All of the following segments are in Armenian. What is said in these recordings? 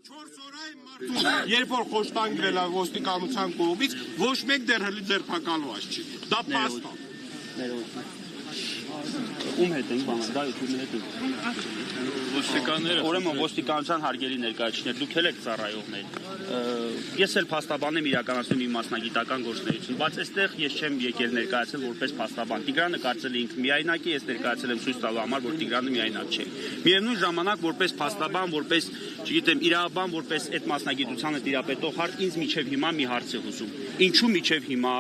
4 օրային մարդու երբ որ խոշտանգվել է ոստիկանության կողմից, ոչ մեկ դեռ հենց ձերբակալված չի։ Դա փաստ է։ Ում հետ ենք բանը, դա յութուբի հետ ենք։ Ոստիկանները։ Ուրեմն ոստիկանության հարգելի ներկայացուցիչներ, դուք էլ եք ծառայողներ։ Ես էլ փաստաբան եմ իրականացնում իմ մասնագիտական գործունեություն, բայց այստեղ ես չեմ եկել ներկայացել որպես փաստաբան։ Տիգրանը կարծել է ինքը միայնակ է, ես ներկայացել եմ ցույց տալու համար, որ Տիգրանը միայնակ չէ։ Միևնույն ժամանակ որպես փաստաբան, որպես, չգիտեմ, իրավաբան, որպես այդ մասնագիտությանը տիրապետող հարց ինձ միջև հիմա մի հարց է հուզում։ Ինչու միջև հիմա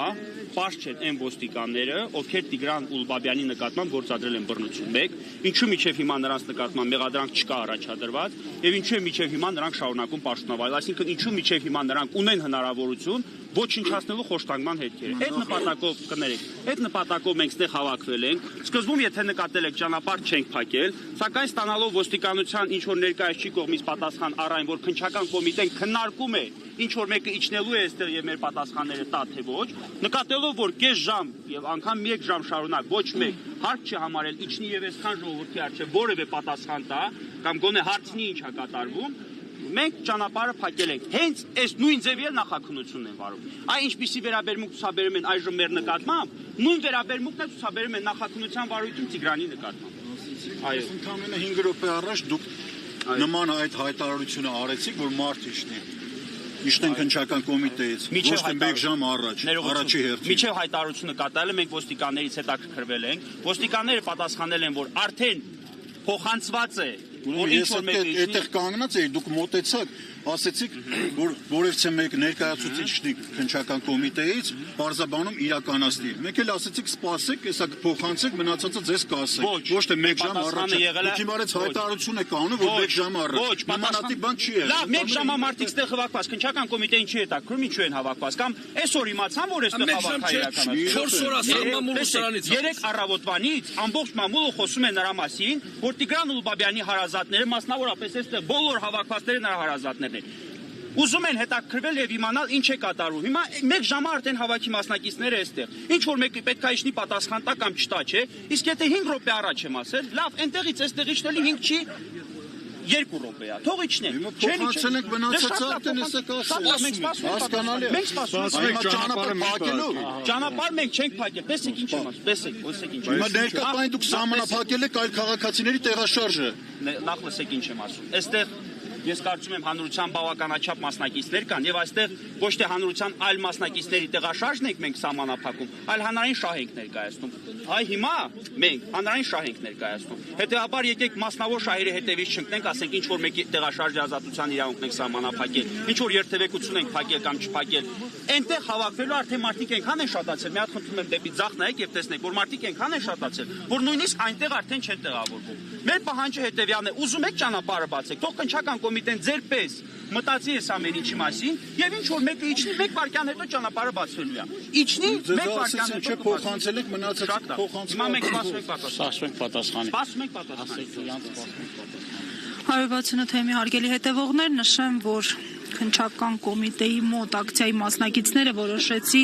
պարզ չեն այն ոստիկանները, ովքեր Տիգրան Ուլբաբյանի նկատմամբ գործադրել են բռնություն 1, ինչու միջև հիմա նրանց նկատմամբ մեղադրանք չկա առաջադրված, եւ ինչու է միջև հիմա նրանք շարունակում պաշտոնավարել, այսինքն ինչու միջև հիմա նրանք ունեն հնարավորություն ոչնչացնելու խոշտանգման հետքերը։ Այդ նպատակով կներեք, այդ նպատակով մենք ստեղ հավաքվել ենք։ Սկզբում եթե նկատել եք ճանապարհ չենք փակել, սակայն ստանալով ոստիկանության ինչ որ ներկայացուցիչի կողմից պատասխան առայն, որ քննչական կոմիտեն քննարկում է ինչ որ մեկը իջնելու է այստեղ եւ մեր պատասխանները տա թե ոչ, նկատելով որ կես ժամ եւ անգամ 1 ժամ շարունակ ոչ մեկ հարց չհամարել իջնի եւ այսքան ժողովրդի առջեւ որևէ պատասխան տա կամ գոնե հարցնի ինչ է կատարվում, մենք ճանապարհը փակել ենք։ Հենց այս նույն ձևի նախաքննությունն են վարում։ Այ ինչպիսի վերաբերմունք ցուցաբերում են այժմ մեր նկատմամբ, նույն վերաբերմունքն է ցուցաբերում են նախաքննության վարույթում Տիգրանի նկատմամբ։ Այո։ Ընդամենը 5 րոպե առաջ դուք նման այդ հայտարարությունը արեցիք, որ մարդ իջնի։ Իշտեն քննչական կոմիտեից ոչ թե 1 ժամ առաջ, առաջի հերթին։ Միջև հայտարարությունը կատարել մենք ոստիկաններից հետաքրքրվել ենք։ Ոստիկանները պատասխանել են, որ արդեն փոխանցված է, որ ինչ որ մեկը այդտեղ կանգնած էի, դուք մոտեցաք, ասեցիք, որ որևէ մեկ ներկայացուցիչ քննչական կոմիտեից բարձաբանում իրականացնի։ Մենք էլ ասեցիք սպասեք, հեսա փոխանցեք, մնացածը ձեզ կասենք։ Ոչ թե 1 ժամ առաջ։ Դուք հիմա արեց հայտարարություն եք անում, որ 1 ժամ առաջ։ Նմանատիպ բան չի եղել։ Լավ, 1 ժամա մարդիկ ստեղ հավաքված, քննչական կոմիտեին չի հետաքրքրում, ինչու են հավաքված, կամ այսօր իմացան, որ այստեղ հավաքա իրականացնում։ 4 օր ասում մամուլը սրանից։ 3 առավոտվանից ամբողջ մամուլը խոսում է նրա մասին, որ Տիգրան Ուլբաբյանի հարազատները, մասնավորապես այստեղ բոլոր հավաքվածները նրա հարազատներն են։ Ուզում են հետաքրքրվել եւ իմանալ ինչ է կատարվում։ Հիմա 1 ժամ արդեն հավաքի մասնակիցները այստեղ։ Ինչ որ մեկը պետք է իջնի պատասխան տա կամ չտա, չէ։ Իսկ եթե 5 րոպե առաջ եմ ասել, լավ, այնտեղից այստեղ իջնելի 5 չի 2 րոպե է։ Թող իջնեն։ Փոխանցել եք մնացածը արդեն էսեք ասել։ Հասկանալի է։ Մենք սպասում ենք ճանապարհը փակելու։ Ճանապարհ մենք չենք փակել։ Տեսեք ինչ եմ ասում, տեսեք, ոսեք ինչ։ Հիմա ներկայային դուք սահմանափակել եք այլ քաղաքացիների տեղաշարժը։ Նախ լսեք ինչ եմ ասում։ Այստեղ ես կարծում եմ հանրության բավականաչափ մասնակիցներ կան եւ այստեղ ոչ թե հանրության այլ մասնակիցների տեղաշարժն ենք մենք սահմանափակում, այլ հանրային շահ ենք ներկայացնում։ Այ հիմա մենք հանրային շահ ենք ներկայացնում։ Հետեւաբար եկեք մասնավոր շահերի հետևից չընկնենք, ասենք ինչ որ մեկի տեղաշարժի ազատության իրավունքն ենք սահմանափակել, ինչ որ երթևեկություն ենք փակել կամ չփակել։ Այնտեղ հավաքվելու արդեն մարդիկ այնքան են շատացել, մի հատ խնդրում եմ դեպի ձախ նայեք եւ տեսնեք, որ մարդիկ այնքան են շատացել, որ նույնիսկ այնտեղ արդեն չեն տեղավորվում։ Մեր պահանջը հետեւյալն է, ուզում եք ճանապարհը բացեք, թող քննչական կոմիտեն ձեր պես մտածի այս ամեն ինչի մասին եւ ինչ որ մեկը իջնի 1 վայրկյան հետո ճանապարհը բացվելու է։ Իջնի 1 վայրկյան հետո փոխանցել եք մնացած փոխանցում։ Հիմա մենք սպասում ենք պատասխանի։ Սպասում ենք պատասխանի։ 168 թեմի հարգելի հետևողներ, նշեմ, որ քննչական կոմիտեի մոտ ակցիայի մասնակիցները որոշեցին